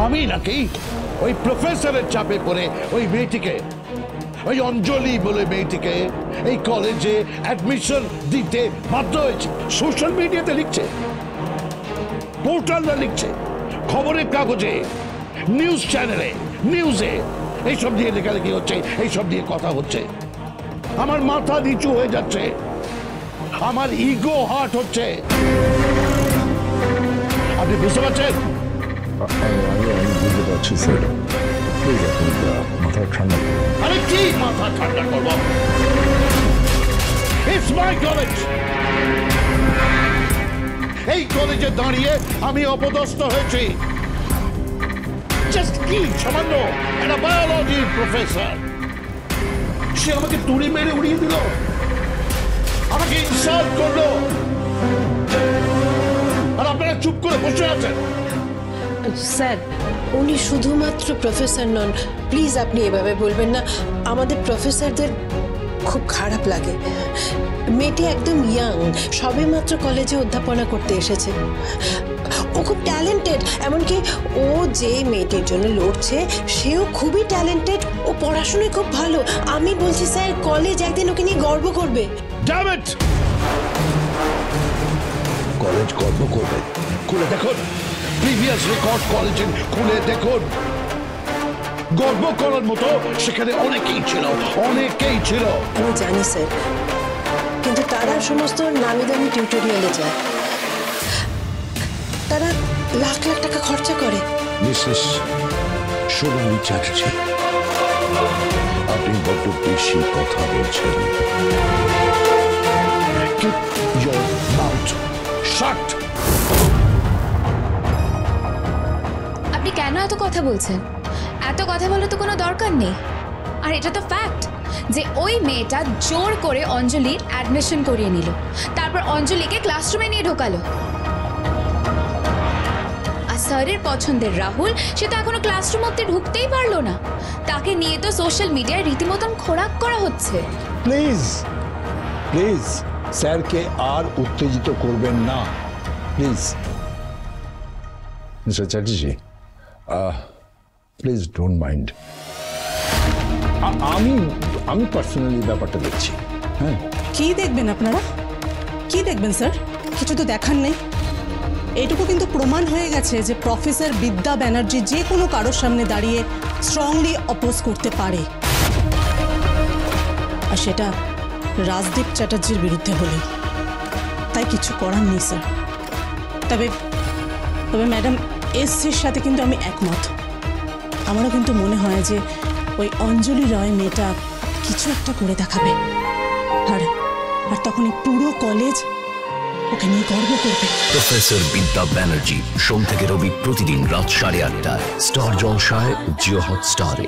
আমি নাকি ওই প্রফেসরের চাপে পড়ে ওই মেয়েটিকে, ওই অঞ্জলি বলে মেয়েটিকে এই কলেজে অ্যাডমিশন দিতে বাধ্য হয়েছে? সোশ্যাল মিডিয়াতে লিখছে, পোর্টালরা লিখছে, খবরের কাগজে, নিউজ চ্যানেলে, নিউজে এইসব দিয়ে লেখালেখি হচ্ছে, এইসব দিয়ে কথা হচ্ছে। আমার মাথা নিচু হয়ে যাচ্ছে, আমার ইগো হার্ট হচ্ছে। আপনি বুঝতে পারছেন? আমি বুঝতে পারছি স্যার, প্লিজ আপনি মাথা ঠান্ডা করুন। আরে কি মাথা ঠান্ডা করবো? It's my college. এই কলেজে দাঁড়িয়ে আমি অপদস্থ হয়েছি। জাস্ট কি সামান্য একটা বায়োলজি প্রফেসর, সে আমাকে তুড়ি মেরে উড়িয়ে দিল, আমাকে ইনসাল্ট করলো, আর আপনারা চুপ করে বসে আছেন। স্যার, উনি শুধুমাত্র প্রফেসর নন, প্লিজ আপনি এভাবে বলবেন না। আমাদের প্রফেসরদের খুব খারাপ লাগে। মেয়েটি একদম ইয়াং, সবেমাত্র কলেজে অধ্যাপনা করতে এসেছে। ও খুব ট্যালেন্টেড, এমনকি ও যে মেয়েটির জন্য লড়ছে সেও খুবই ট্যালেন্টেড, ও পড়াশোনায় খুব ভালো। আমি বলছি স্যার, কলেজ একদিন ওকে নিয়ে গর্ব করবে। Damn it! কলেজ গর্ব করবে? খুলে দেখুন, প্রিভিয়াস রেকর্ড কলেজের খুলে দেখুন। গর্ব করার মতো সেখানে অনেকেই ছিল, অনেকেই ছিল। আমি জানি স্যার, কিন্তু তারা সমস্ত নামি দামি টিউটোরিয়ালে যায়, তারা লাখ লাখ টাকা খরচা করে। মিসেস সোনালী চ্যাটার্জি, আপনি বড্ড বেশি কথা বলছেন। Keep your mouth shut! আপনি কেন এত কথা বলছেন? এত কথা বলার তো কোনো দরকার নেই। আর এটা তো ফ্যাক্ট যে ওই মেয়েটা জোর করে অঞ্জলির অ্যাডমিশন করিয়ে নিল, তারপর অঞ্জলিকে ক্লাসরুমে নিয়ে ঢোকালো। আর স্যারের পছন্দের রাহুল, সে তো এখনো ক্লাসরুম অব্দি ঢুকতেই পারলো না। তাকে নিয়ে তো সোশ্যাল মিডিয়ায় রীতিমতন খোরাক করা হচ্ছে। প্লিজ প্লিজ স্যারকে আর উত্তেজিত করবেন না, please. Mister Chatterjee, please don't mind. আমি পার্সোনালি ব্যাপারটা দেখছি। হ্যাঁ, কি দেখবেন আপনারা? কি দেখবেন স্যার? কিছু তো দেখার নেই। এইটুকু কিন্তু প্রমাণ হয়ে গেছে যে প্রফেসর বিদ্যা ব্যানার্জি যে কোনো কারোর সামনে দাঁড়িয়ে স্ট্রংলি অপোজ করতে পারে, আর সেটা রাজদীপ চ্যাটার্জির বিরুদ্ধে হলে। তাই কিছু করার নেই স্যার। তবে ম্যাডাম এসসির সাথে কিন্তু আমি একমত। আমারও কিন্তু মনে হয় যে ওই অঞ্জলি রয় মেয়েটা কিছু একটা করে দেখাবে, আর তখন এই পুরো কলেজ ওকে নিয়ে গর্ব করবে। প্রফেসর বিদ্যা ব্যানার্জি, সোম থেকে রবি প্রতিদিন রাত 8:30টায় স্টার জলসায়, জিও হটস্টারে।